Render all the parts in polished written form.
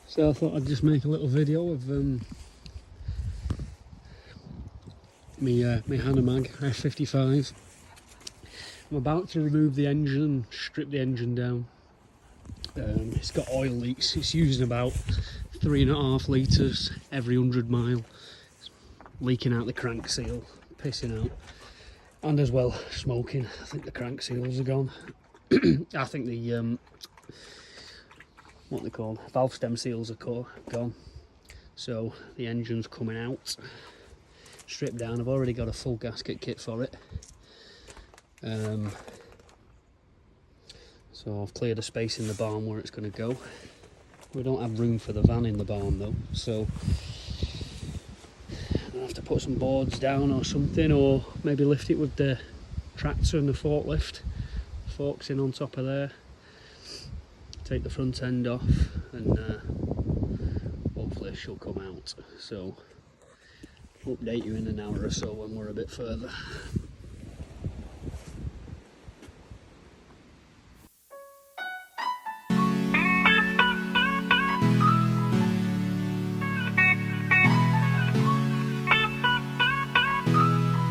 So I thought I'd just make a little video of my Hanomag f55. I'm about to remove the engine, strip the engine down. It's got oil leaks. It's using about 3.5 litres every 100 mile. It's leaking out the crank seal, pissing out, and as well smoking. I think the crank seals are gone. I think the what they're called, valve stem seals are gone. So the engine's coming out, stripped down. I've already got a full gasket kit for it. So I've cleared a space in the barn where it's going to go. We don't have room for the van in the barn though, so I'll have to put some boards down or something, or maybe lift it with the tractor and the forklift. Forks in on top of there. Take the front end off, and hopefully she'll come out. So update you in an hour or so when we're a bit further.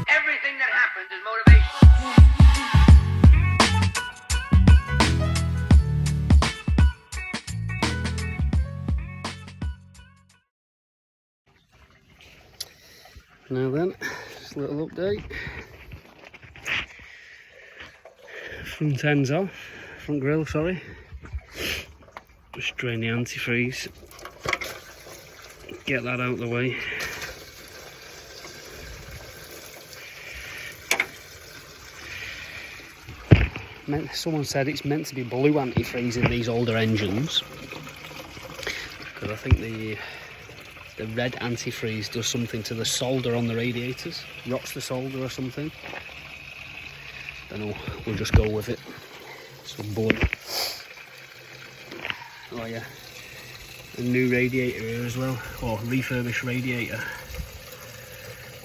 Everything that happens is motivation. Now then, just a little update. Front end's off, front grille, sorry. Just drain the antifreeze. Get that out of the way. Someone said it's meant to be blue antifreeze in these older engines, because I think the red antifreeze does something to the solder on the radiators, rots the solder or something. Don't know, we'll just go with it. Some blue. Oh yeah, a new radiator here as well, or refurbished radiator.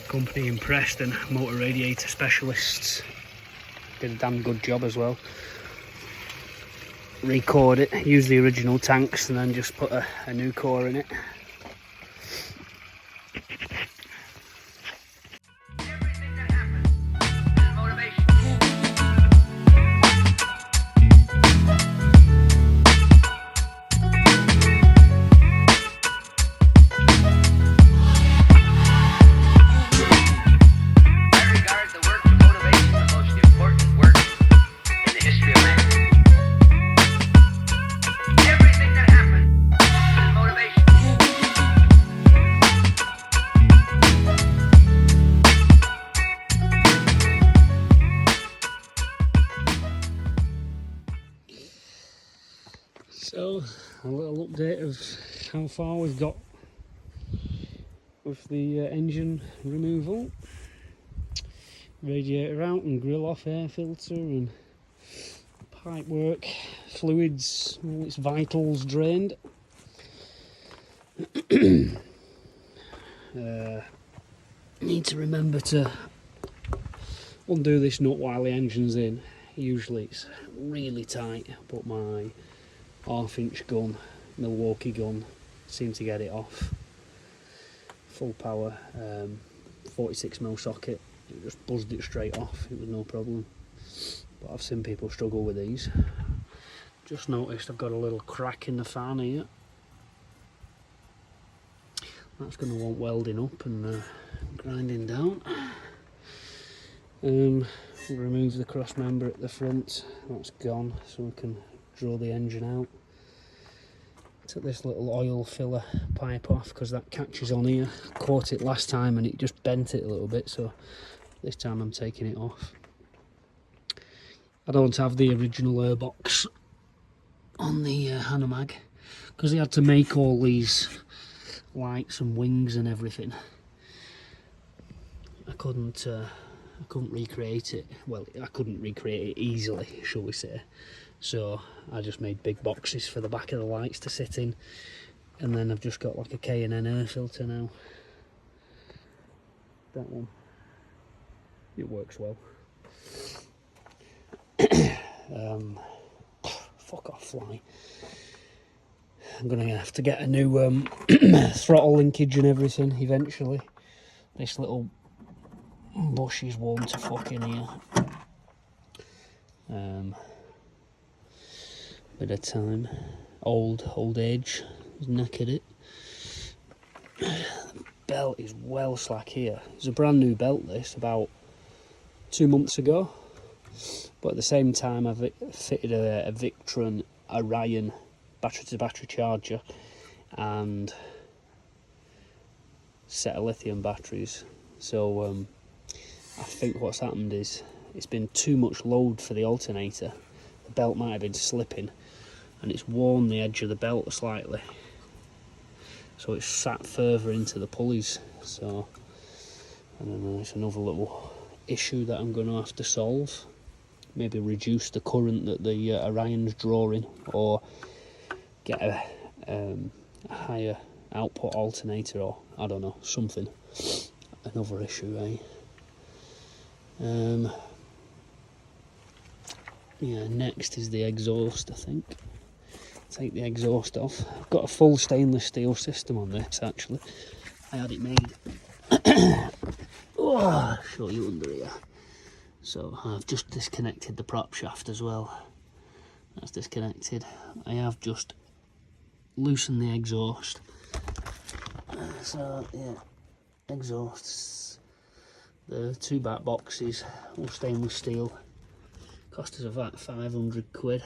Company in Preston, motor radiator specialists, did a damn good job as well. Recored it, used the original tanks and then just put a new core in it. Everything that happens is motivation. I regard the work of motivation the most important work in the history of man. Everything that happens is motivation. So, a little update of how far we've got with the engine removal. Radiator out and grill off, air filter and pipe work, fluids, all its vitals drained. Need to remember to undo this nut while the engine's in. Usually it's really tight, but my 1/2-inch gun, Milwaukee gun, seemed to get it off. Full power, 46mm socket, it just buzzed it straight off, it was no problem. But I've seen people struggle with these. Just noticed I've got a little crack in the fan here. That's going to want welding up and grinding down. We'll remove the cross member at the front, that's gone, so we can draw the engine out. Took this little oil filler pipe off because that catches on here. Caught it last time and it just bent it a little bit, so this time I'm taking it off. I don't have the original air box on the Hanomag because they had to make all these lights and wings and everything. I couldn't recreate it. Well, I couldn't recreate it easily, shall we say. So I just made big boxes for the back of the lights to sit in, and then I've just got like a K&N air filter now. That one, it works well. Fuck off, fly. I'm going to have to get a new throttle linkage and everything eventually. This little bush is warm to fucking here. Bit of time. Old age has knackered it. The belt is well slack here. It's a brand new belt, this, about 2 months ago. But at the same time, I've fitted a Victron Orion battery-to-battery charger and set of lithium batteries. So I think what's happened is it's been too much load for the alternator. The belt might have been slipping and it's worn the edge of the belt slightly. So it's sat further into the pulleys. So I don't know, it's another little issue that I'm going to have to solve. Maybe reduce the current that the Orion's drawing, or get a higher output alternator, or I don't know, something. Another issue, eh? Yeah, next is the exhaust, I think. Take the exhaust off. I've got a full stainless steel system on this, actually. I had it made. Oh, I'll show you under here. So I've just disconnected the prop shaft as well. That's disconnected. I have just loosened the exhaust. So yeah, exhausts. The two back boxes, all stainless steel. Cost us about 500 quid.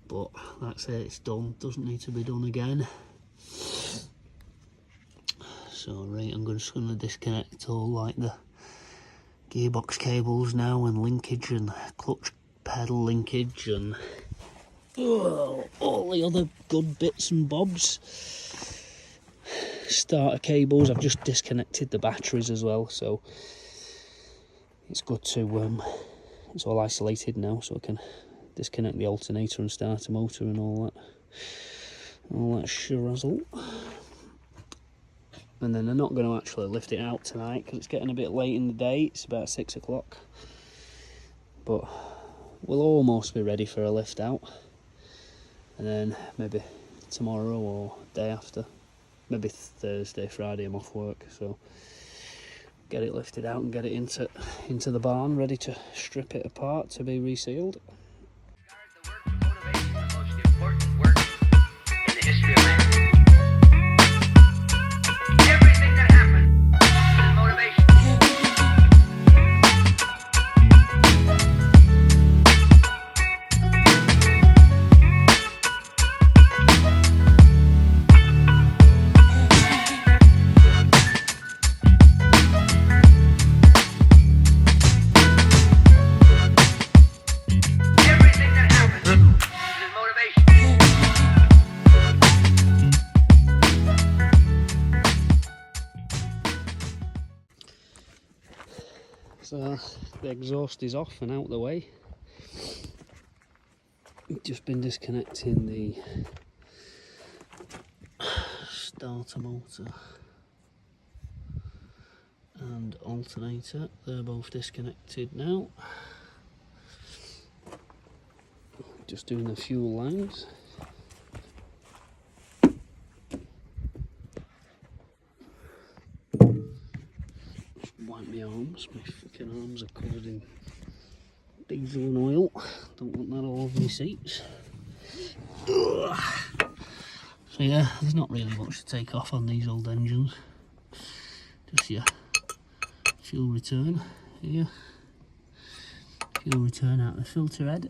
But that's it, it's done. Doesn't need to be done again. So right, I'm just going to disconnect all like the gearbox cables now, and linkage and clutch pedal linkage and all the other good bits and bobs. Starter cables, I've just disconnected the batteries as well, so it's good to it's all isolated now, so I can disconnect the alternator and start a motor and all that shirazzle. And then I'm not going to actually lift it out tonight because it's getting a bit late in the day. It's about 6 o'clock. But we'll almost be ready for a lift out. And then maybe tomorrow or day after. Maybe Thursday, Friday I'm off work. So get it lifted out and get it into the barn, ready to strip it apart to be resealed. The work of motivation, the most important work in the history of man. Everything that happened is motivation. Everything that happened is motivation. So the exhaust is off and out the way. Just been disconnecting the starter motor and alternator. They're both disconnected now. Just doing the fuel lines. Wipe my arms. My fucking arms are covered in diesel and oil. Don't want that all over my seats. Ugh. So yeah, there's not really much to take off on these old engines. Just your fuel return here. Fuel return out the filter head.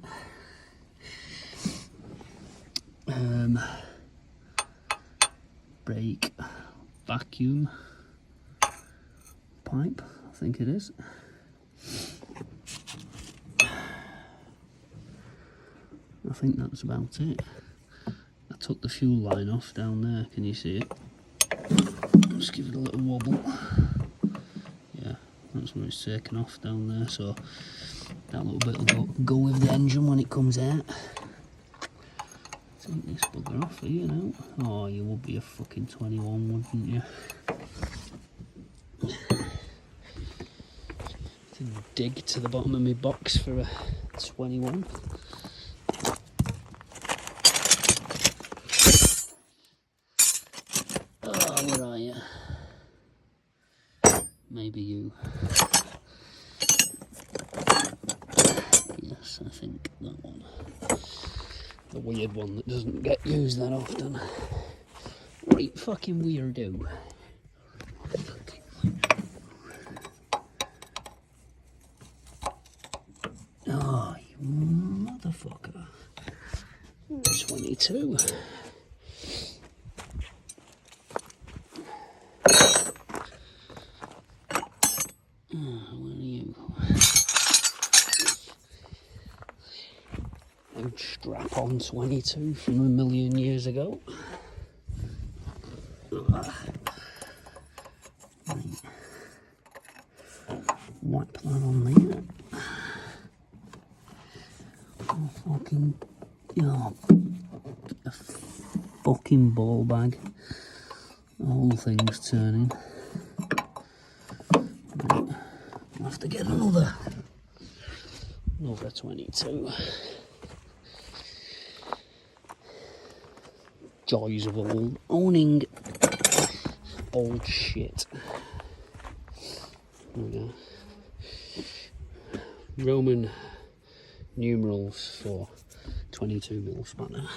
Brake vacuum pipe, I think it is. I think that's about it. I took the fuel line off down there, can you see it? Just give it a little wobble. Yeah, that's where it's taken off down there, so that little bit will go with the engine when it comes out. Take this bugger off here now. Oh, you would be a fucking 21, wouldn't you? To dig to the bottom of my box for a 21. Yes, I think that one. The weird one that doesn't get used that often. Right fucking weirdo. Oh, you motherfucker. 22. Where are you? Old strap-on 22 from a million years ago. Right. Whack that on there. Oh, fucking... Oh, a fucking ball bag. The whole thing's turning. Right. I'll have to get another 22. Joys of owning old shit. There we go. Roman numerals for 22mm spanner.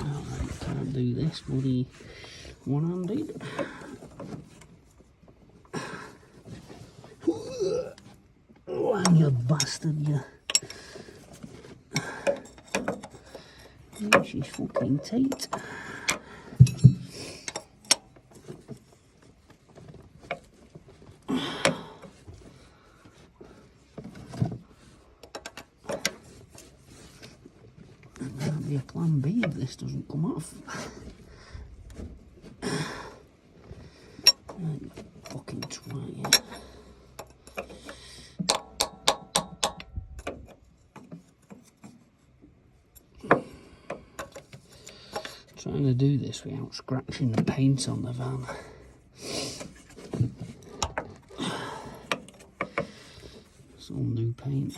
Alright, can't do this bloody one-handed. Oh, you bastard, you. She's fucking tight. That'll be a plan B if this doesn't come off. Right, fucking try it. Trying to do this without scratching the paint on the van. It's all new paint.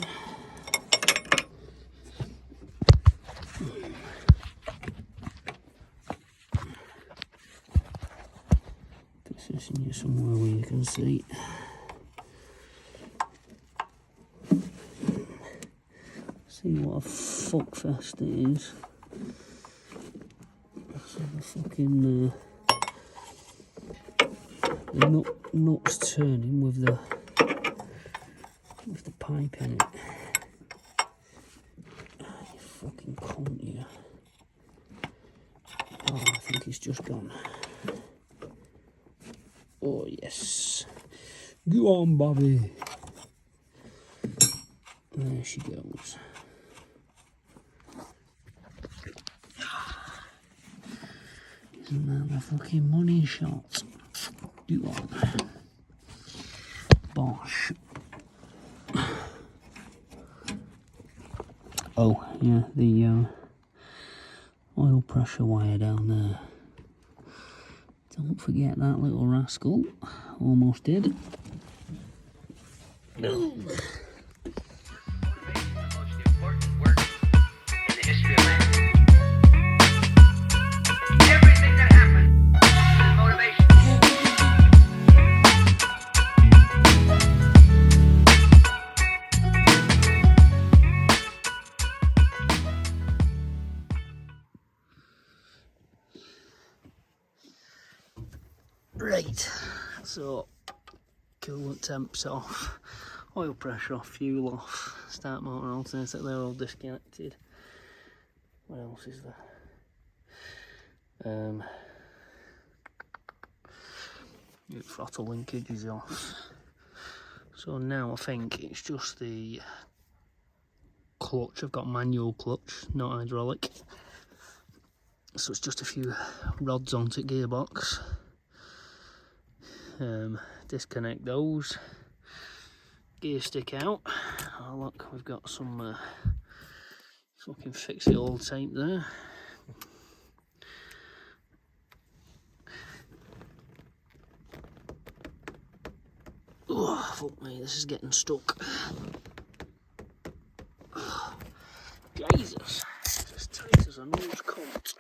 Position you somewhere where you can see. See what a fuckfest it is. So the fucking the nuts turning with the pipe in it. You fucking cunt, you. Oh, I think it's just gone. Oh yes. Go on, Bobby. There she goes. Isn't that the fucking money shot? Go on. Bosh. Oh, yeah, the oil pressure wire down there. Don't forget that little rascal. Almost did. No. Right, so coolant temps off, oil pressure off, fuel off, start motor alternator, they're all disconnected. What else is there? Throttle linkage is off. So now I think it's just the clutch. I've got manual clutch, not hydraulic. So it's just a few rods onto gearbox. Disconnect those, gear stick out. Oh look, we've got some fucking fixie old tape there. Oh fuck me, this is getting stuck. Oh, Jesus, it's as tight as a nose cunt.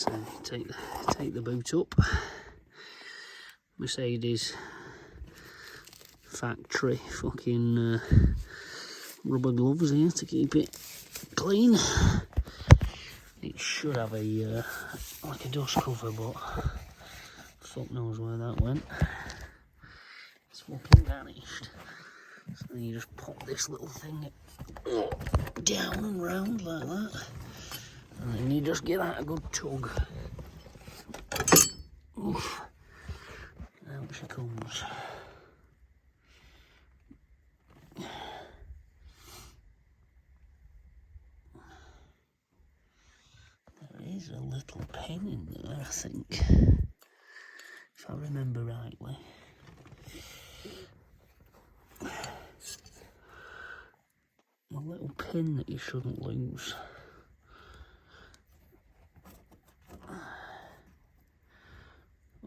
So take the boot up. Mercedes factory fucking rubber gloves here to keep it clean. It should have a like a dust cover, but fuck knows where that went. It's fucking vanished. So then you just pop this little thing down and round like that, and then you just give that a good tug. Oof. Out she comes. There is a little pin in there, I think, if I remember rightly. A little pin that you shouldn't lose.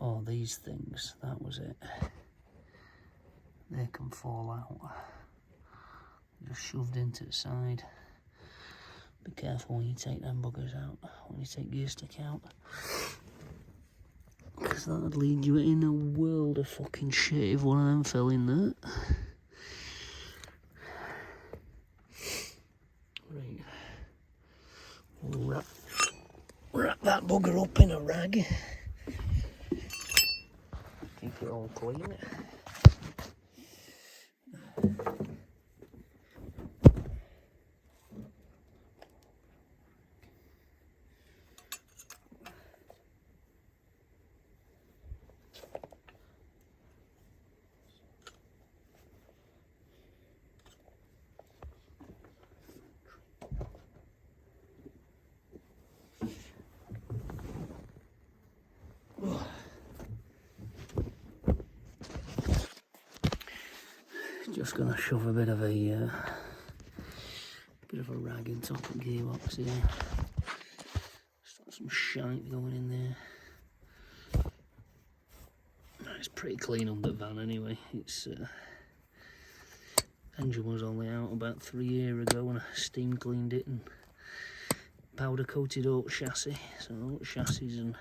Oh, these things, that was it. They can fall out. Just shoved into the side. Be careful when you take them buggers out, when you take gear stick out. Because that would lead you in a world of fucking shit if one of them fell in there. Right. We'll wrap that bugger up in a rag. Keep it all clean. Just gonna shove a bit of a rag in top of the gearbox here. Start some shite going in there. It's pretty clean on the van anyway. It's engine was only out about 3 years ago when I steam cleaned it and powder coated oak chassis. So oak chassis and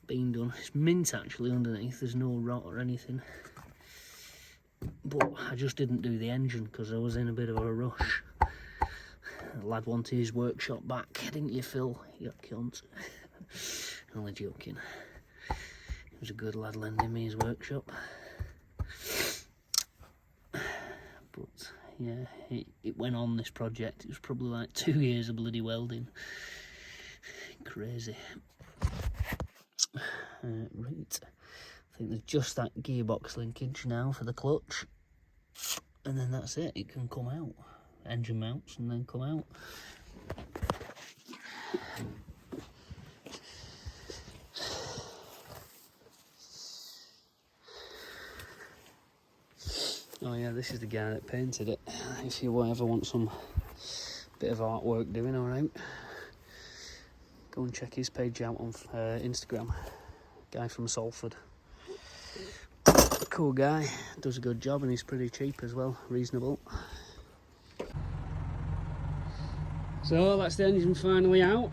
been done. It's mint actually underneath. There's no rot or anything. But I just didn't do the engine because I was in a bit of a rush. The lad wanted his workshop back, didn't you, Phil? You cunt. Only joking. He was a good lad lending me his workshop. But yeah, it went on this project. It was probably like 2 years of bloody welding. Crazy. Right. I think there's just that gearbox linkage now for the clutch, and then that's it. It can come out. Engine mounts and then come out. Oh yeah, this is the guy that painted it. If you ever want some bit of artwork doing, alright, go and check his page out on Instagram. Guy from Salford. Cool guy, does a good job, and he's pretty cheap as well, reasonable. So that's the engine finally out.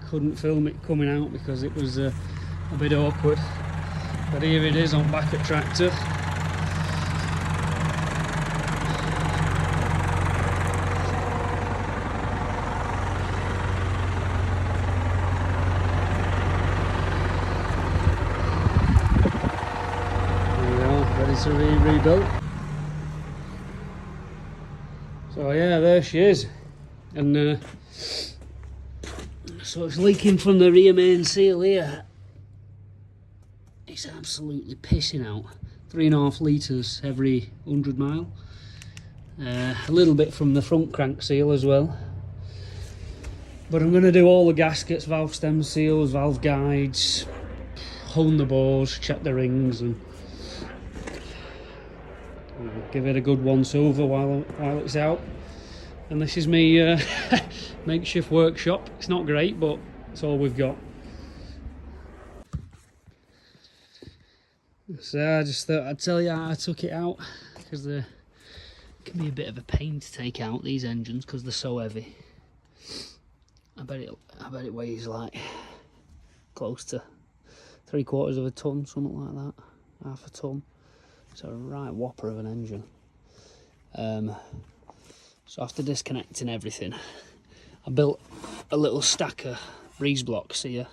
Couldn't film it coming out because it was a bit awkward, but here it is on back at tractor. To rebuild. So yeah, there she is, and so it's leaking from the rear main seal here. It's absolutely pissing out. 3.5 litres every 100 mile. A little bit from the front crank seal as well. But I'm going to do all the gaskets, valve stem seals, valve guides, hone the bores, check the rings, and give it a good once over while it's out. And this is me makeshift workshop. It's not great, but it's all we've got. So I just thought I'd tell you how I took it out, because it can be a bit of a pain to take out these engines because they're so heavy. I bet it weighs like close to 3/4 of a ton, something like that, half a ton. It's a right whopper of an engine. So after disconnecting everything, I built a little stack of breeze blocks here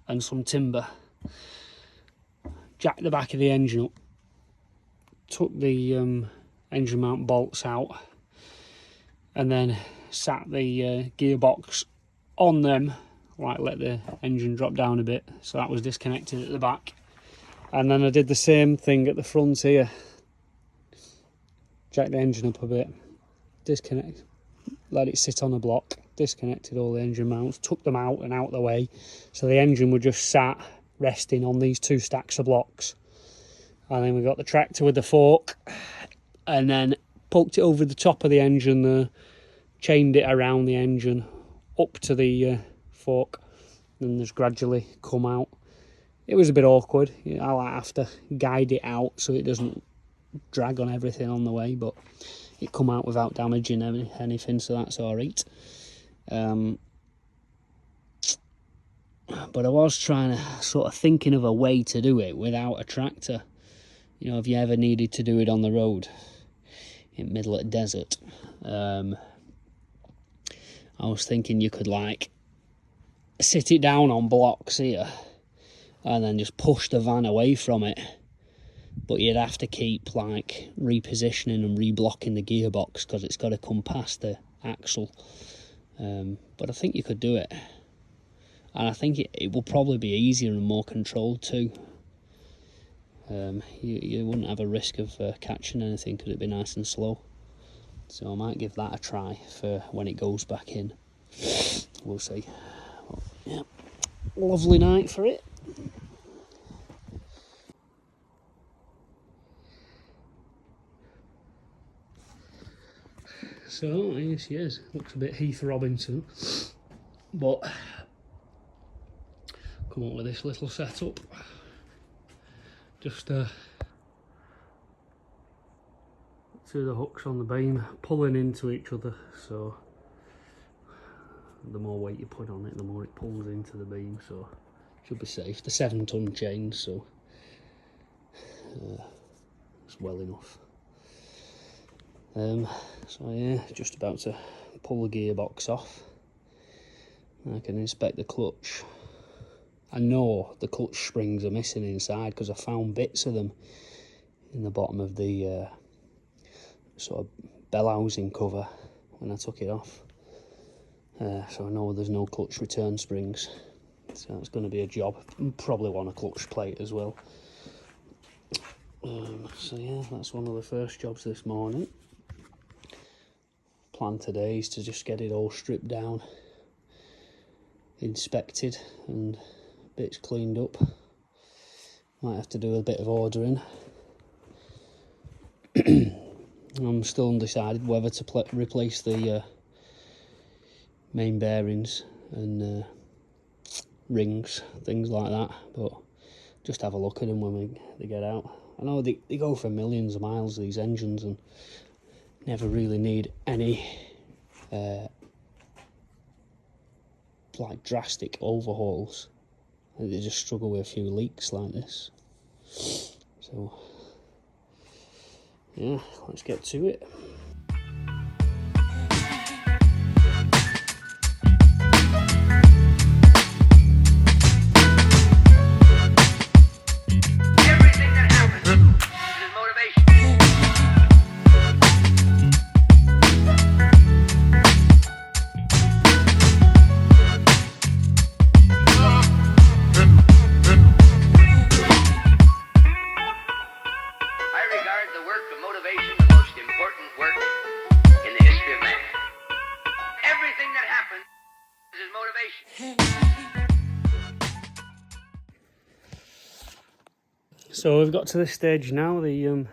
and some timber. Jacked the back of the engine up, took the engine mount bolts out, and then sat the gearbox on them, like let the engine drop down a bit, so that was disconnected at the back. And then I did the same thing at the front here. Jacked the engine up a bit, disconnect, let it sit on a block, disconnected all the engine mounts, took them out and out the way, so the engine would just sat resting on these 2 stacks of blocks. And then we got the tractor with the fork, and then poked it over the top of the engine there, chained it around the engine up to the fork, and just gradually come out. It was a bit awkward. I have to guide it out so it doesn't drag on everything on the way, but it come out without damaging anything, so that's all right. But I was trying to sort of thinking of a way to do it without a tractor. You know, if you ever needed to do it on the road in the middle of the desert, I was thinking you could like sit it down on blocks here and then just push the van away from it, but you'd have to keep like repositioning and reblocking the gearbox because it's got to come past the axle. But I think you could do it, and I think it will probably be easier and more controlled too. You wouldn't have a risk of catching anything because it'd be nice and slow. So I might give that a try for when it goes back in. We'll see. Well, yeah, lovely night for it. So here she is. Looks a bit Heath Robinson, but come up with this little setup. Just 2 of the hooks on the beam pulling into each other, so the more weight you put on it, the more it pulls into the beam, so it should be safe. The 7-ton chain, so it's well enough. So yeah, just about to pull the gearbox off. I can inspect the clutch. I know the clutch springs are missing inside because I found bits of them in the bottom of the sort of bell housing cover when I took it off. So I know there's no clutch return springs, so it's going to be a job. Probably want a clutch plate as well. So yeah, that's one of the first jobs this morning. Plan today is to just get it all stripped down, inspected and bits cleaned up. Might have to do a bit of ordering. I'm still undecided whether to replace the main bearings and rings, things like that, but just have a look at them when they get out. I know they go for millions of miles, these engines, and never really need any like drastic overhauls. They just struggle with a few leaks like this. So yeah, let's get to it. Everything that happens is motivation. I regard the work of motivation the most important work in the history of man. Everything that happens is motivation. So we've got to this stage now. The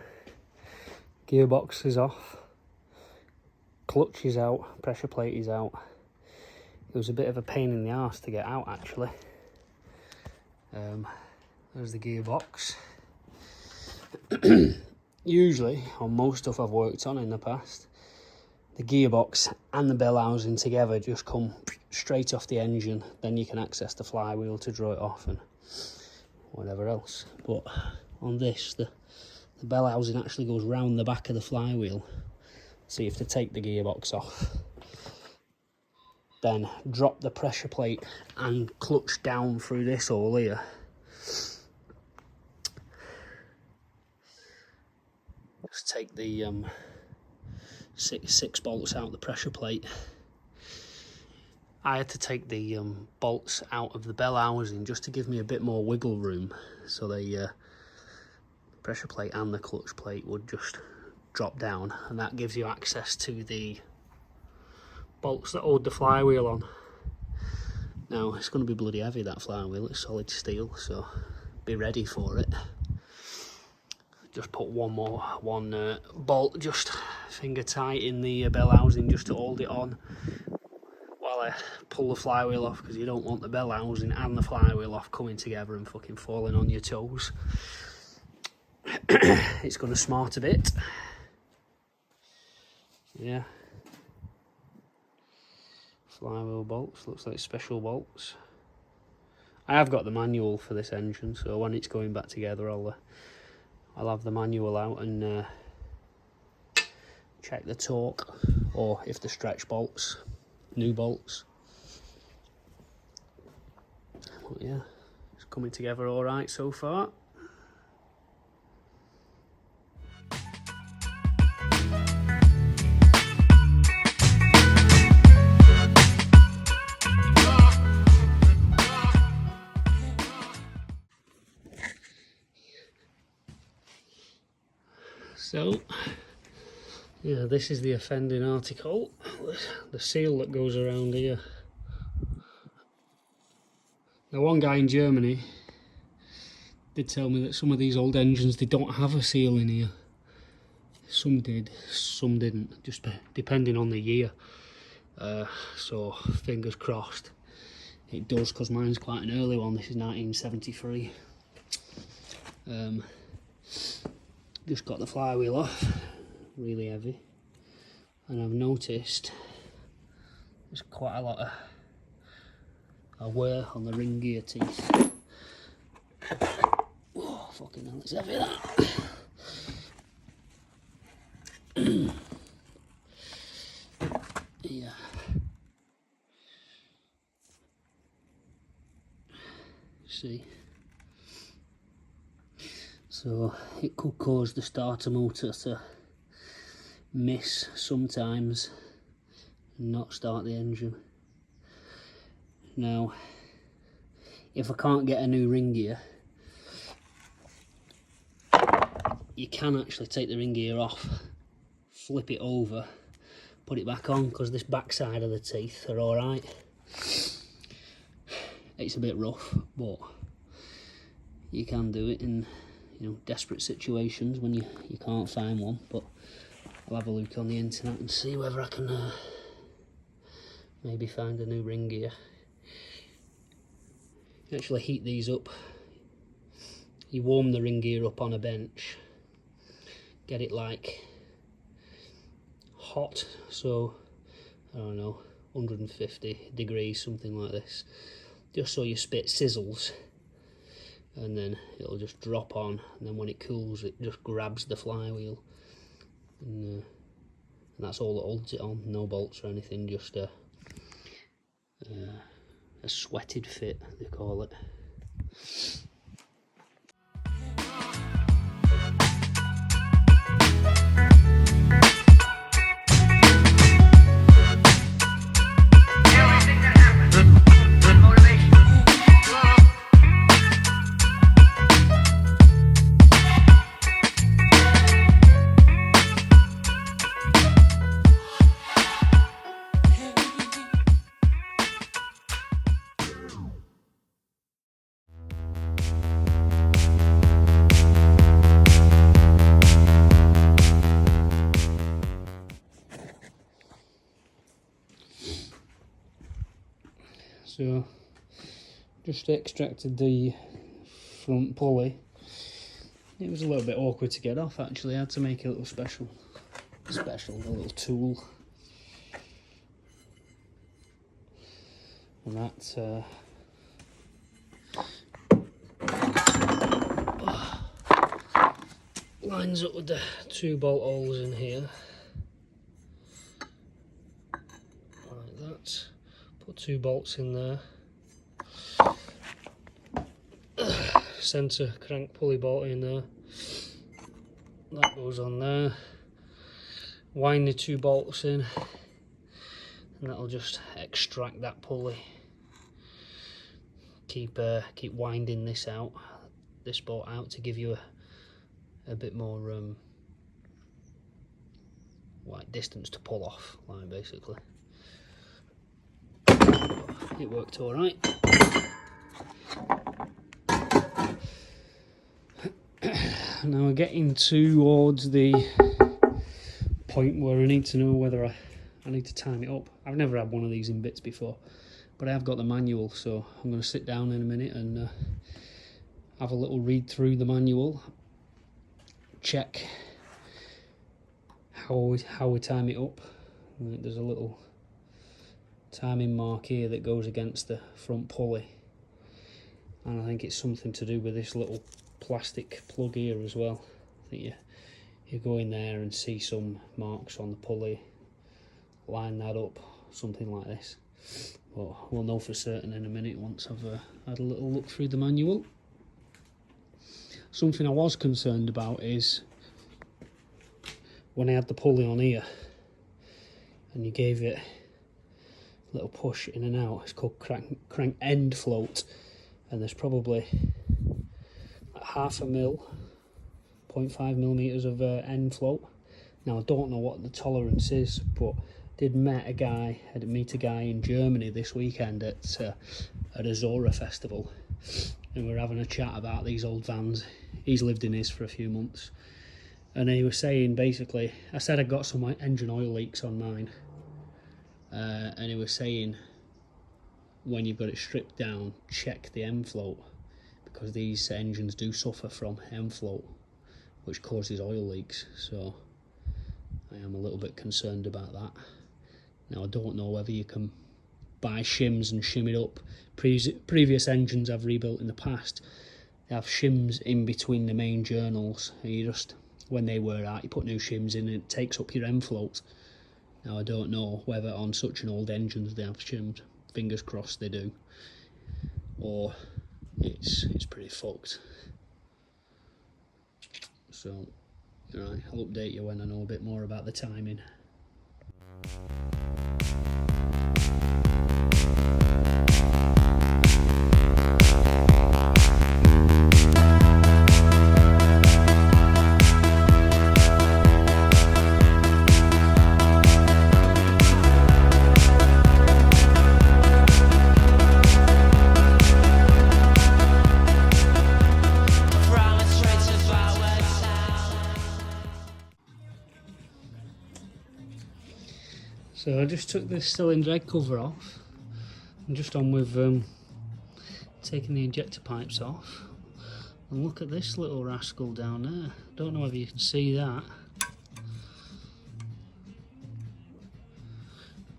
gearbox is off, clutch is out, pressure plate is out. It was a bit of a pain in the arse to get out actually. There's the gearbox. Usually on most stuff I've worked on in the past, the gearbox and the bell housing together just come straight off the engine. Then you can access the flywheel to draw it off and whatever else. But on this, the bell housing actually goes round the back of the flywheel. So you have to take the gearbox off, then drop the pressure plate and clutch down through this hole here. Just take the six bolts out of the pressure plate. I had to take the bolts out of the bell housing just to give me a bit more wiggle room, so the pressure plate and the clutch plate would just drop down, and that gives you access to the bolts that hold the flywheel on. Now it's going to be bloody heavy, that flywheel, it's solid steel, so be ready for it. Just put one bolt just finger tight in the bell housing just to hold it on while I pull the flywheel off, because you don't want the bell housing and the flywheel off coming together and fucking falling on your toes. It's going to smart a bit. Yeah. Flywheel bolts, looks like special bolts. I have got the manual for this engine, so when it's going back together I'll have the manual out and check the torque, or if the stretch bolts, new bolts. But yeah, it's coming together alright so far. So, yeah, this is the offending article, the seal that goes around here. Now, one guy in Germany did tell me that some of these old engines, they don't have a seal in here. Some did, some didn't, just depending on the year. So, fingers crossed it does, because mine's quite an early one. This is 1973. Just got the flywheel off, really heavy, and I've noticed there's quite a lot of wear on the ring gear teeth. Oh, fucking hell, it's heavy, that. Yeah. See? So it could cause the starter motor to miss sometimes and not start the engine. Now, if I can't get a new ring gear, you can actually take the ring gear off, flip it over, put it back on, because this back side of the teeth are alright. It's a bit rough, but you can do it in, you know, desperate situations when you can't find one. But I'll have a look on the internet and see whether I can maybe find a new ring gear. You actually heat these up. You warm the ring gear up on a bench, get it like hot, so I don't know, 150 degrees, something like this, just so your spit sizzles, and then it'll just drop on, and then when it cools it just grabs the flywheel, and that's all that holds it on. No bolts or anything, just a sweated fit, they call it. So, just extracted the front pulley. It was a little bit awkward to get off, actually. I had to make a little special, a little tool. and that lines up with the 2 bolt holes in here, like that. Put 2 bolts in there, centre crank pulley bolt in there, that goes on there. Wind the 2 bolts in, and that'll just extract that pulley. Keep winding this bolt out to give you a bit more like distance to pull off, like basically. It worked all right. Now we're getting towards the point where I need to know whether I need to time it up. I've never had one of these in bits before, but I have got the manual, so I'm going to sit down in a minute and have a little read through the manual, check how we time it up. There's a little timing mark here that goes against the front pulley, and I think it's something to do with this little plastic plug here as well. I think you go in there and see some marks on the pulley, line that up, something like this. But we'll know for certain in a minute once I've had a little look through the manual. Something I was concerned about is when I had the pulley on here and you gave it a little push in and out. It's called crank end float, and there's probably like 0.5 mil, 0.5 millimeters of end float. Now I don't know what the tolerance is, but did meet a guy in Germany this weekend at a Zora festival, and we were having a chat about these old vans. He's lived in his for a few months, and he was saying basically, I said I got some engine oil leaks on mine, and he was saying when you've got it stripped down, check the end float, because these engines do suffer from end float, which causes oil leaks. So I am a little bit concerned about that. Now I don't know whether you can buy shims and shim it up. Previous engines I've rebuilt in the past, they have shims in between the main journals, and you just, when they wear out, you put new shims in and it takes up your end float. Now I don't know whether on such an old engines they have shims. Fingers crossed they do, or it's pretty fucked. So right, I'll update you when I know a bit more about the timing. So I just took this cylinder head cover off. I'm just on with taking the injector pipes off. And look at this little rascal down there. Don't know if you can see that.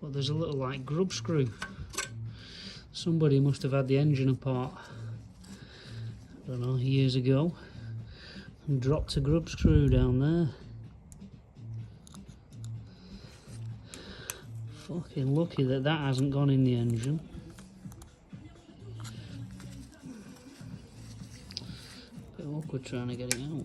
But there's a little like grub screw. Somebody must have had the engine apart, I don't know, years ago, and dropped a grub screw down there. Fucking lucky that hasn't gone in the engine. Bit awkward trying to get it out.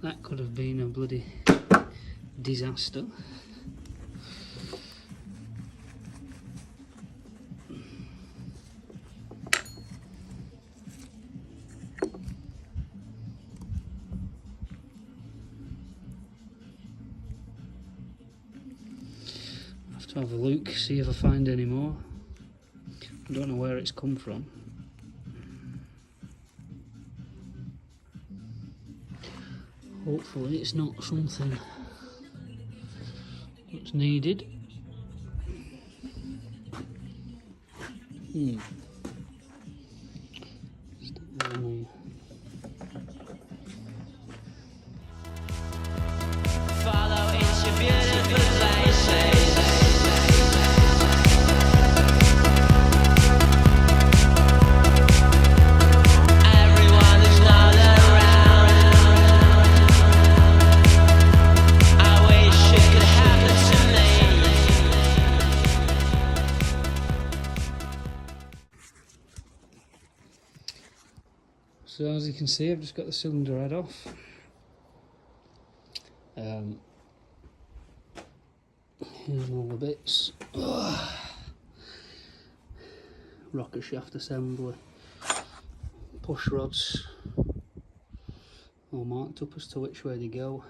That could have been a bloody disaster. I have to have a look, see if I find any more. I don't know where it's come from. Hopefully it's not something that's needed. Stick that on here. Follow into beautiful places. Everyone is not around. I wish it could happen to me. So as you can see, I've just got the cylinder head off. Here's all the bits. Rocket shaft assembly, push rods, all marked up as to which way they go,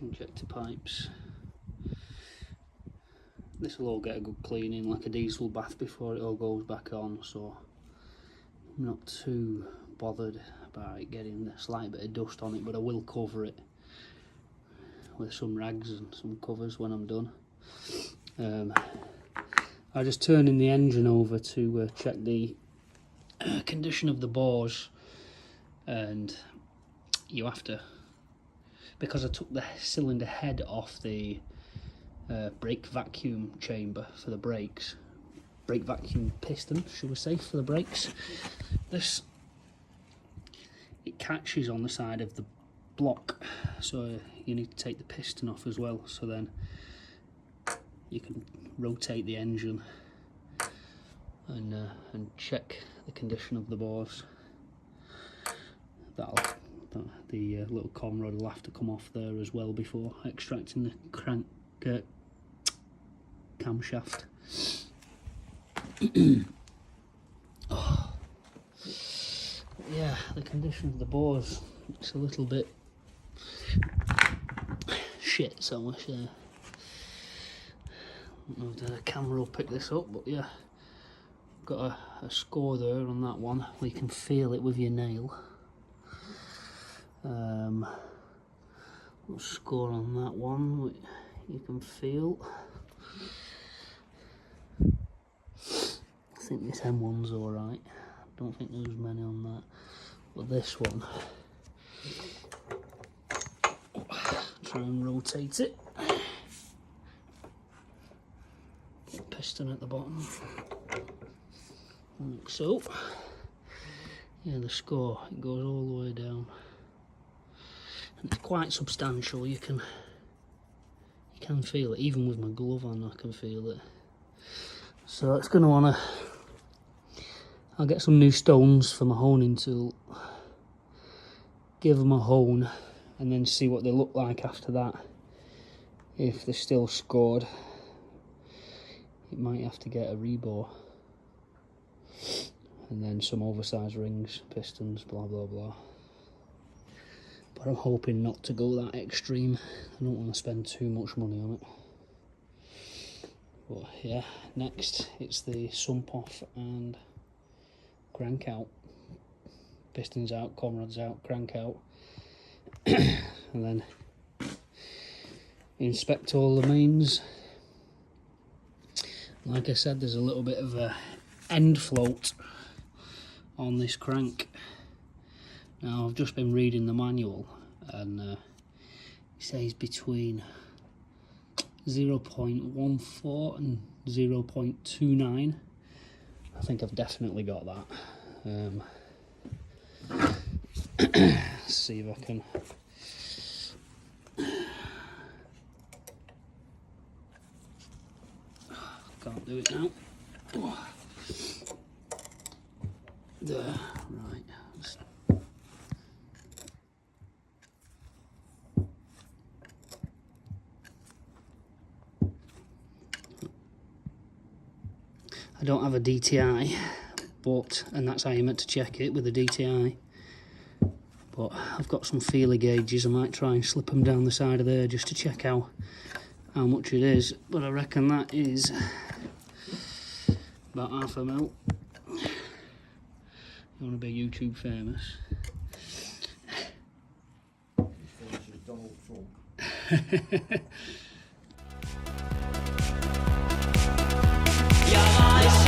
injector pipes. This will all get a good cleaning, like a diesel bath before it all goes back on, so I'm not too bothered about it getting a slight bit of dust on it, but I will cover it with some rags and some covers when I'm done. I just turning the engine over to check the condition of the bores, and you have to, because I took the cylinder head off the brake vacuum chamber for the brakes, brake vacuum piston, should we say, for the brakes. This, it catches on the side of the block, so you need to take the piston off as well, so then you can rotate the engine and check the condition of the bores. The little com rod will have to come off there as well before extracting the crank camshaft. Oh. Yeah, the condition of the bores, it's a little bit shit, so much. I don't know if the camera will pick this up, but yeah, got a score there on that one where you can feel it with your nail. Score on that one you can feel. I think this M1's alright. I don't think there's many on that, but this one, try and rotate it. Piston at the bottom, like so. Yeah, the score, it goes all the way down, and it's quite substantial. You can feel it, even with my glove on. I can feel it. So it's going to want to. I'll get some new stones for my honing tool, give them a hone, and then see what they look like after that. If they're still scored, it might have to get a rebore, and then some oversized rings, pistons, blah blah blah. But I'm hoping not to go that extreme. I don't want to spend too much money on it. But yeah, next it's the sump off and crank out. Pistons out, comrades out, crank out. And then inspect all the mains. Like I said, there's a little bit of a end float on this crank. Now I've just been reading the manual, and it says between 0.14 and 0.29. I think I've definitely got that. Let's see if I can. Can't do it now. There, right. I don't have a DTI, and that's how you're meant to check it, with a DTI. But I've got some feeler gauges. I might try and slip them down the side of there just to check how much it is. But I reckon that is about 0.5 mil. You want to be YouTube famous? Donald Trump. Your voice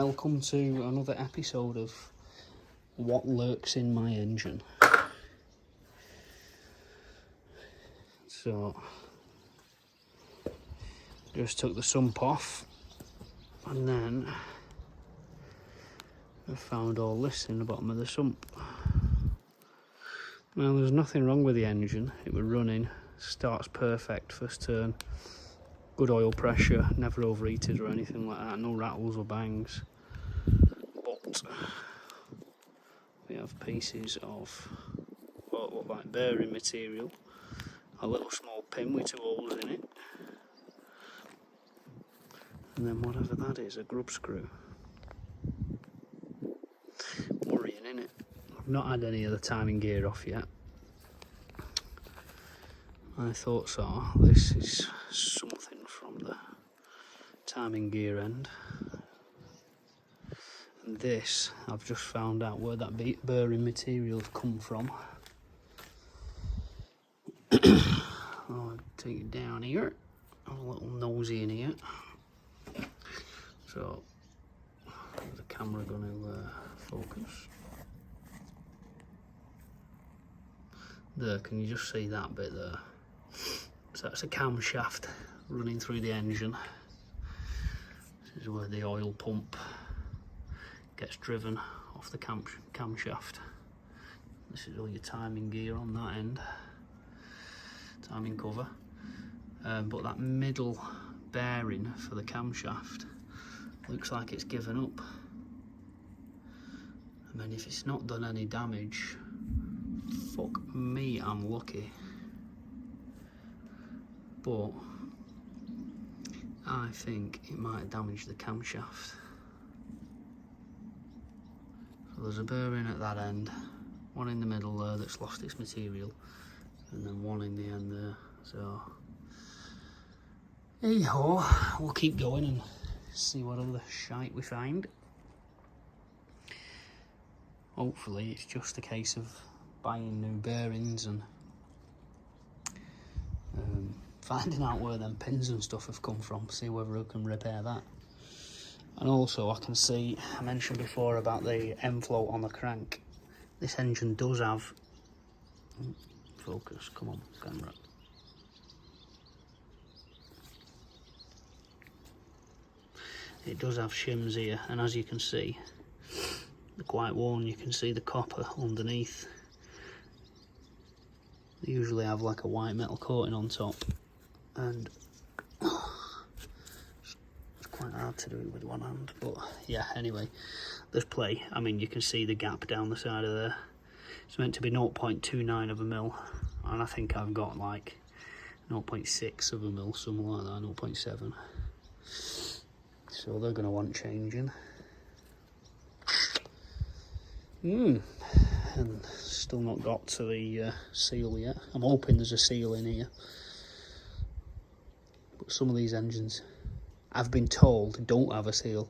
welcome to another episode of What Lurks in My Engine. So, just took the sump off, and then I found all this in the bottom of the sump. Now, there's nothing wrong with the engine. It was running, starts perfect, first turn. Good oil pressure, never overheated or anything like that, no rattles or bangs. But we have pieces of what look like bearing material, a little small pin with 2 holes in it, and then whatever that is, a grub screw. Worrying, innit? I've not had any of the timing gear off yet. My thoughts are this is something from the timing gear end, and this I've just found out where that bearing material has come from. I'll take it down here, have a little nosy in here. So is the camera going to focus? There, can you just see that bit there? So that's a camshaft running through the engine. This is where the oil pump gets driven off the camshaft. This is all your timing gear on that end, timing cover. But that middle bearing for the camshaft looks like it's given up. I mean, if it's not done any damage, fuck me, I'm lucky. But I think it might damage the camshaft. So there's a bearing at that end, one in the middle there that's lost its material, and then one in the end there. So hey ho, we'll keep going and see what other shite we find. Hopefully it's just a case of buying new bearings and finding out where them pins and stuff have come from, see whether I can repair that. And also I can see, I mentioned before about the end float on the crank. This engine does have, focus, come on camera. It does have shims here, and as you can see, they're quite worn. You can see the copper underneath. They usually have like a white metal coating on top, and it's quite hard to do it with one hand, but yeah, anyway, there's play. I mean, you can see the gap down the side of there. It's meant to be 0.29 of a mil, and I think I've got like 0.6 of a mil, something like that, 0.7. So they're going to want changing. And still not got to the seal yet. I'm hoping there's a seal in here. But some of these engines, I've been told, don't have a seal.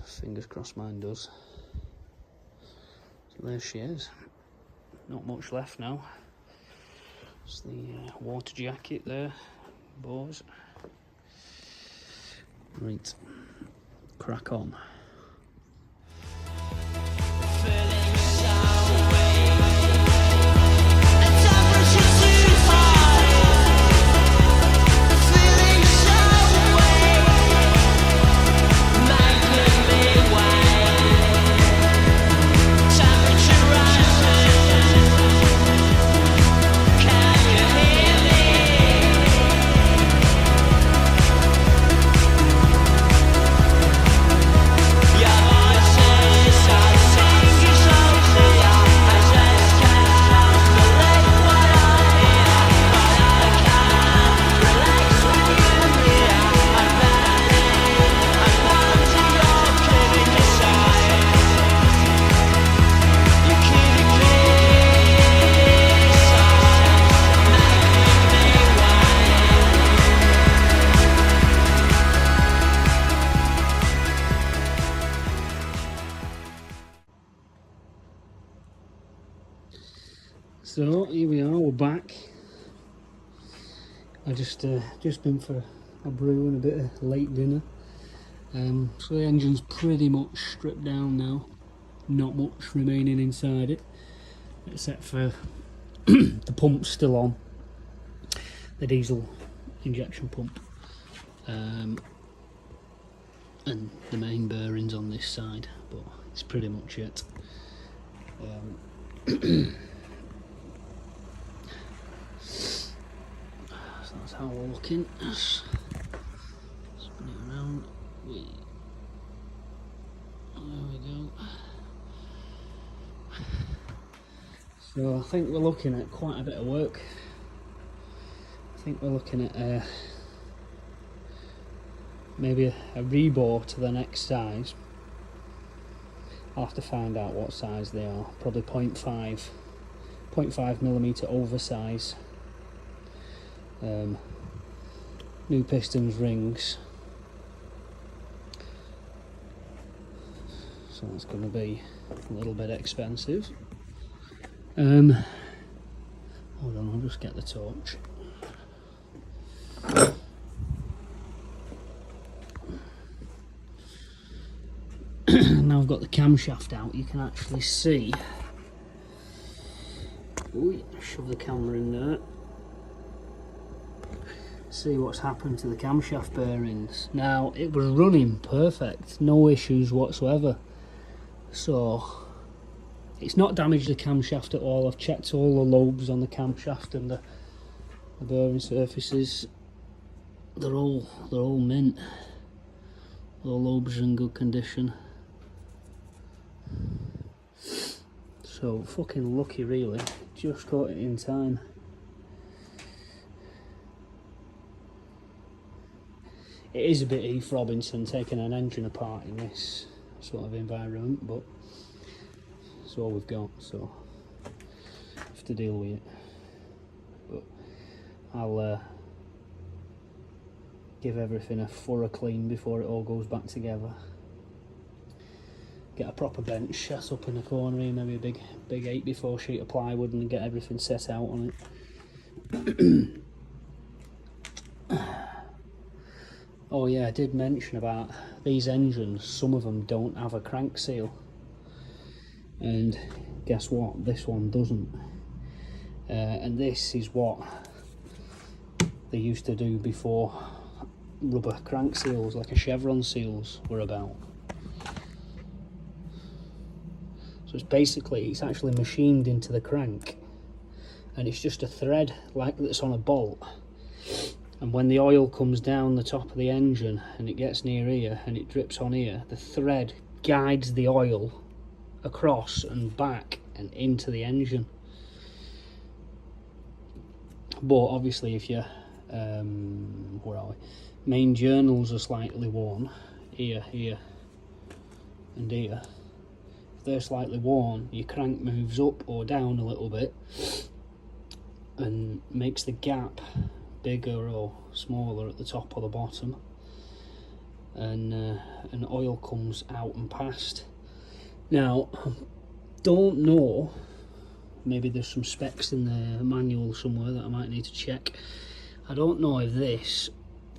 Fingers crossed mine does. So there she is. Not much left now. It's the water jacket there, boys. Right, crack on. So here we are, we're back. I just been for a brew and a bit of late dinner. So the engine's pretty much stripped down now, not much remaining inside it, except for the pump's still on, the diesel injection pump, and the main bearings on this side, but it's pretty much it. So that's how we're looking. Spin it around. There we go. So I think we're looking at quite a bit of work. I think we're looking at maybe a rebore to the next size. I'll have to find out what size they are. Probably 0.5mm oversize. New pistons, rings. So that's going to be a little bit expensive. Hold on, I'll just get the torch. Now I've got the camshaft out, you can actually see. Ooh, shove the camera in there. See what's happened to the camshaft bearings. Now, it was running perfect, no issues whatsoever. So, it's not damaged the camshaft at all. I've checked all the lobes on the camshaft and the bearing surfaces. They're all mint. The lobes are in good condition. So fucking lucky really, just caught it in time. It is a bit Heath Robinson taking an engine apart in this sort of environment, but it's all we've got, so have to deal with it. But I'll give everything a thorough clean before it all goes back together. Get a proper bench set up in the corner here, maybe a big 8x4 sheet of plywood, and get everything set out on it. Oh yeah, I did mention about these engines, some of them don't have a crank seal, and guess what, this one doesn't. And this is what they used to do before rubber crank seals, like a chevron seals, were about. So it's actually machined into the crank, and it's just a thread like that's on a bolt. And when the oil comes down the top of the engine and it gets near here and it drips on here, the thread guides the oil across and back and into the engine. But obviously if your main journals are slightly worn, here and here, if they're slightly worn, your crank moves up or down a little bit and makes the gap bigger or smaller at the top or the bottom, and oil comes out and past. Now, don't know, maybe there's some specs in the manual somewhere that I might need to check. I don't know if this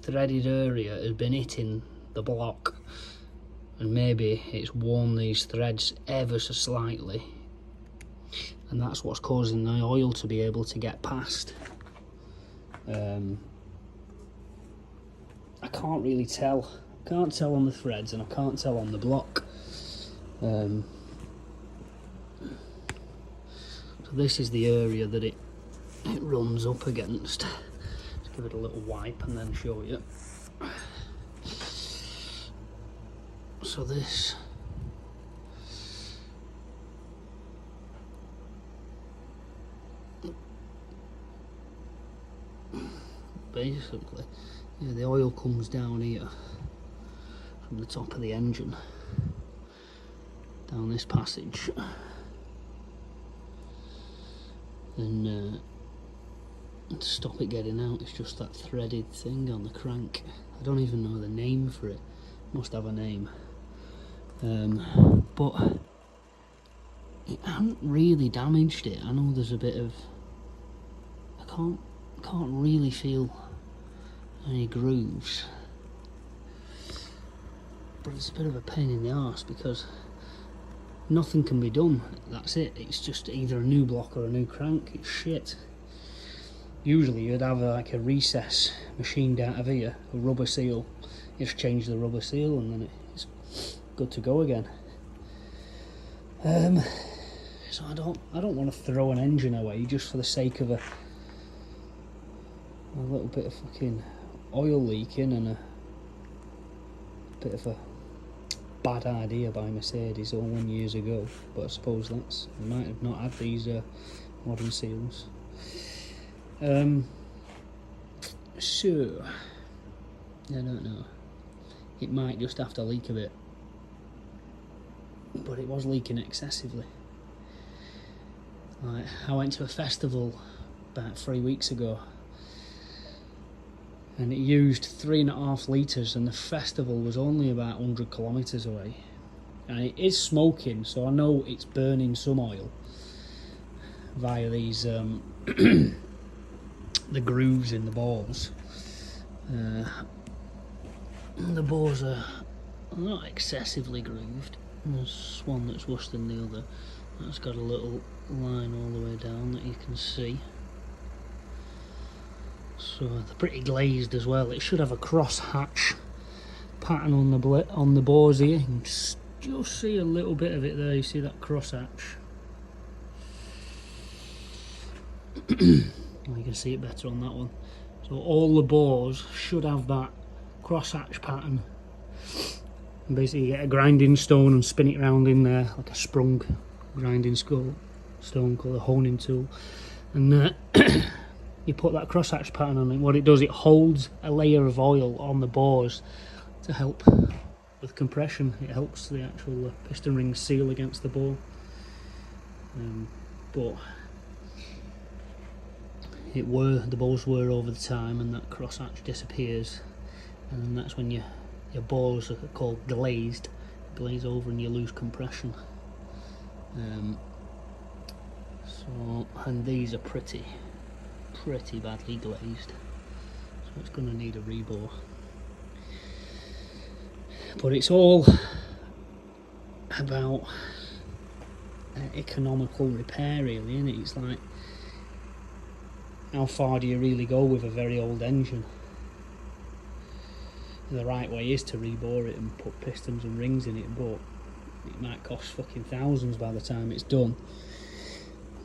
threaded area has been hitting the block, and maybe it's worn these threads ever so slightly, and that's what's causing the oil to be able to get past. I can't really tell. I can't tell on the threads and I can't tell on the block. So this is the area that it runs up against. Let's give it a little wipe and then show you. So this basically, yeah, the oil comes down here from the top of the engine down this passage, and to stop it getting out, it's just that threaded thing on the crank. I don't even know the name for it. Must have a name, but it hasn't really damaged it. I know there's a bit of, I can't really feel any grooves. but it's a bit of a pain in the arse because nothing can be done. That's it. It's just either a new block or a new crank. It's shit. Usually you'd have like a recess machined out of here, a rubber seal. You just change the rubber seal and then it's good to go again. So I don't want to throw an engine away just for the sake of a little bit of fucking oil leaking and a bit of a bad idea by Mercedes all 1 years ago. But I suppose they might have not had these modern seals. So I don't know. It might just have to leak a bit, but it was leaking excessively. I went to a festival about 3 weeks ago, and it used 3.5 litres, and the festival was only about 100 kilometres away. And it is smoking, so I know it's burning some oil via these the grooves in the bores. The bores are not excessively grooved. There's one that's worse than the other. That's got a little line all the way down that you can see. So they're pretty glazed as well. It should have a cross hatch pattern on the bores here. You can just see a little bit of it there. You see that cross hatch? You can see it better on that one. So all the bores should have that cross hatch pattern. And basically you get a grinding stone and spin it around in there like a sprung grinding stone called a honing tool, and you put that cross hatch pattern on it. What it does, it holds a layer of oil on the bores to help with compression. It helps the actual piston ring seal against the bore. But the bores wear over the time, and that cross hatch disappears, and then that's when your bores are called glazed, glaze over, and you lose compression. And these are pretty badly glazed, so it's going to need a rebore. But it's all about economical repair, really, isn't it? It's like, how far do you really go with a very old engine? The right way is to rebore it and put pistons and rings in it, but it might cost fucking thousands by the time it's done.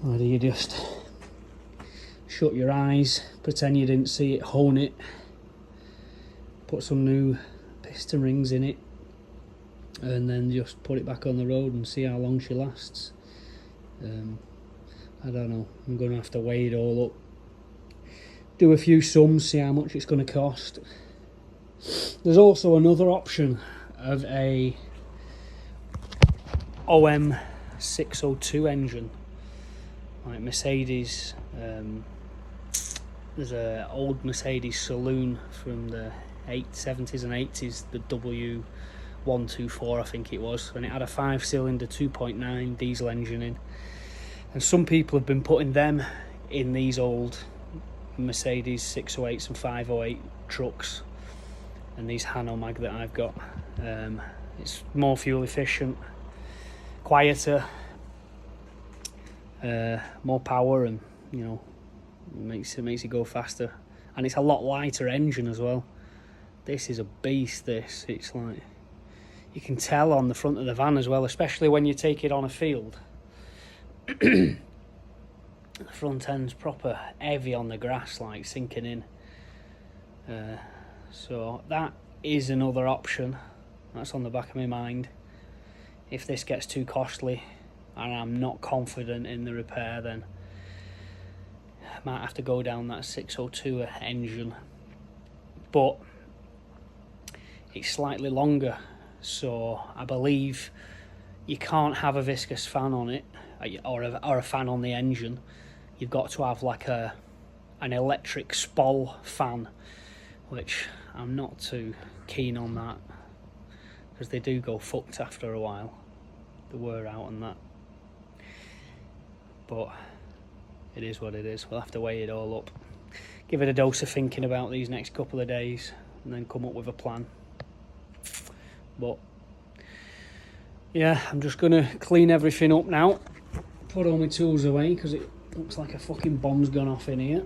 Or do you just shut your eyes, pretend you didn't see it, hone it, put some new piston rings in it, and then just put it back on the road and see how long she lasts? I don't know. I'm going to have to weigh it all up, do a few sums, see how much it's going to cost. There's also another option of a om314 engine, like Mercedes. There's an old Mercedes saloon from the 70s and 80s, the W124 I think it was, and it had a 5-cylinder 2.9 diesel engine in, and some people have been putting them in these old Mercedes 608s and 508 trucks, and these Hanomag that I've got. It's more fuel efficient, quieter, more power, and makes it go faster, and it's a lot lighter engine as well. This is a beast. It's like, you can tell on the front of the van as well, especially when you take it on a field. The front end's proper heavy on the grass, like sinking in. So that is another option that's on the back of my mind. If this gets too costly and I'm not confident in the repair, then I might have to go down that 602 engine. But it's slightly longer, so I believe you can't have a viscous fan on it, or a fan on the engine. You've got to have like an electric spol fan, which I'm not too keen on that, because they do go fucked after a while. They wear out and that. But it is what it is. We'll have to weigh it all up, give it a dose of thinking about these next couple of days, and then come up with a plan. But yeah, I'm just gonna clean everything up now, put all my tools away because it looks like a fucking bomb's gone off in here.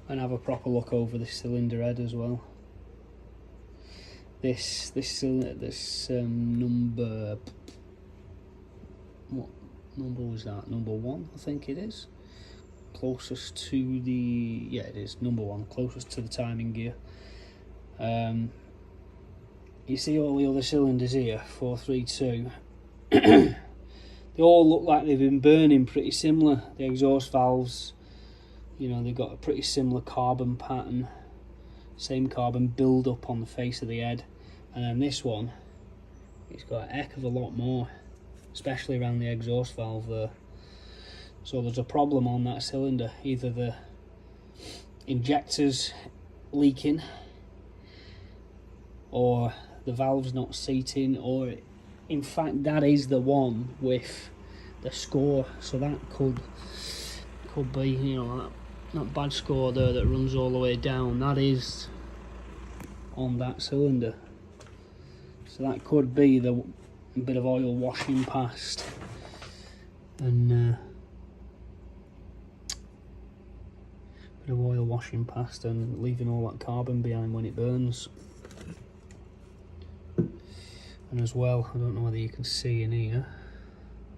And have a proper look over the cylinder head as well. This number, what number was that? Number 1, I think it is. Closest to the, yeah, it is number 1, closest to the timing gear. You see all the other cylinders here, 432. They all look like they've been burning pretty similar. The exhaust valves, you know, they've got a pretty similar carbon pattern, same carbon build up on the face of the head. And then this one, it's got a heck of a lot more, especially around the exhaust valve there. So there's a problem on that cylinder. Either the injector's leaking, or the valve's not seating, or in fact that is the one with the score. So that could be, you know, that bad score there that runs all the way down, that is on that cylinder. So that could be the bit of oil washing past, and leaving all that carbon behind when it burns. And as well, I don't know whether you can see in here,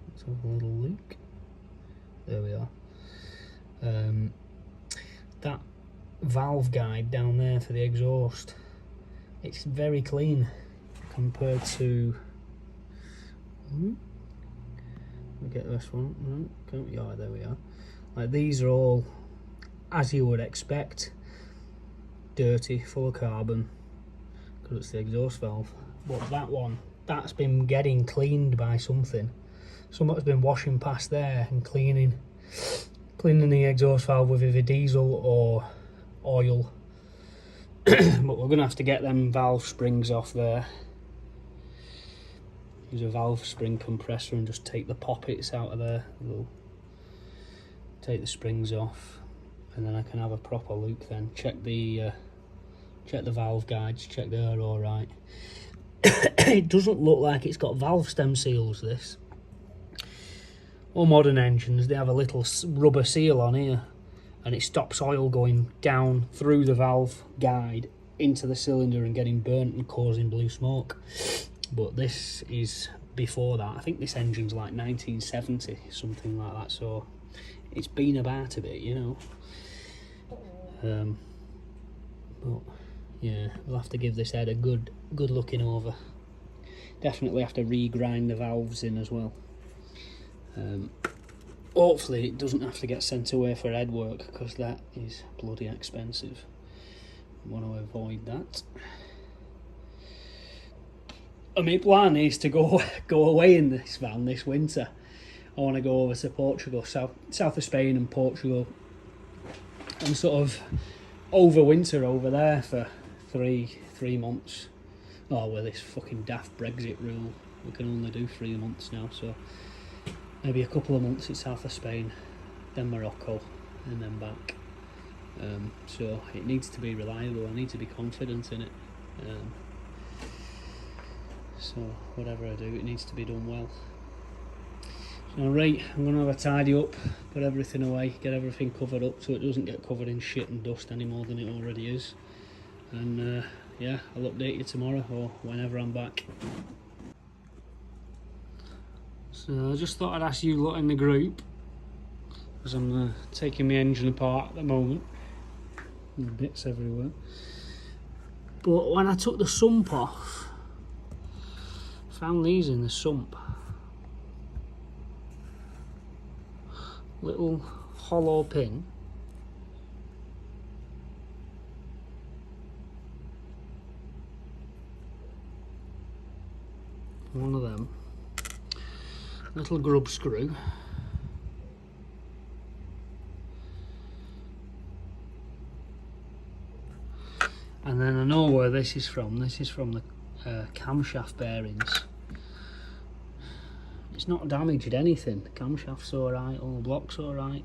let's have a little look. There we are. That valve guide down there for the exhaust, it's very clean compared to, we get this one, no, can't, yeah, there we are. Like, these are all, as you would expect, dirty, full of carbon, because it's the exhaust valve. But that one, that's been getting cleaned by something. Somebody's been washing past there and cleaning the exhaust valve with either diesel or oil. But we're going to have to get them valve springs off there. Use a valve spring compressor and just take the poppets out of there. We'll take the springs off, and then I can have a proper look then. Check the valve guides, check they're alright. It doesn't look like it's got valve stem seals, this. All modern engines, they have a little rubber seal on here, and it stops oil going down through the valve guide into the cylinder and getting burnt and causing blue smoke. But this is before that. I think this engine's like 1970, something like that, so it's been about a bit, you know. But yeah, we'll have to give this head a good looking over. Definitely have to re-grind the valves in as well. Hopefully it doesn't have to get sent away for head work, because that is bloody expensive. I want to avoid that. And my plan is to go away in this van this winter. I want to go over to Portugal, south of Spain and Portugal, and sort of overwinter over there for three months. Oh, with this fucking daft Brexit rule, we can only do 3 months now, so maybe a couple of months in south of Spain, then Morocco, and then back. So it needs to be reliable. I need to be confident in it. So whatever I do, it needs to be done well. So right, I'm going to have a tidy up, put everything away, get everything covered up so it doesn't get covered in shit and dust any more than it already is. And yeah, I'll update you tomorrow or whenever I'm back. So I just thought I'd ask you lot in the group, because I'm taking my engine apart at the moment. There's bits everywhere. But when I took the sump off, found these in the sump. Little hollow pin. One of them. Little grub screw. And then I know where this is from. This is from the camshaft bearings. It's not damaged anything. The camshaft's alright, all the block's alright.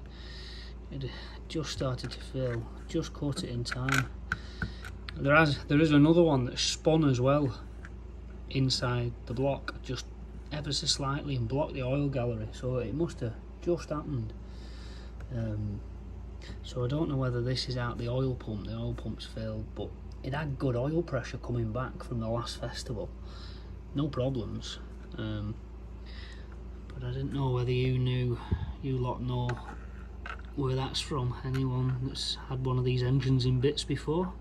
It just started to fill. Just caught it in time. There is another one that's spun as well inside the block, just ever so slightly, and blocked the oil gallery, so it must have just happened. So I don't know whether this is out the oil pump's failed, but it had good oil pressure coming back from the last festival, no problems. But I didn't know whether you lot know where that's from, anyone that's had one of these engines in bits before.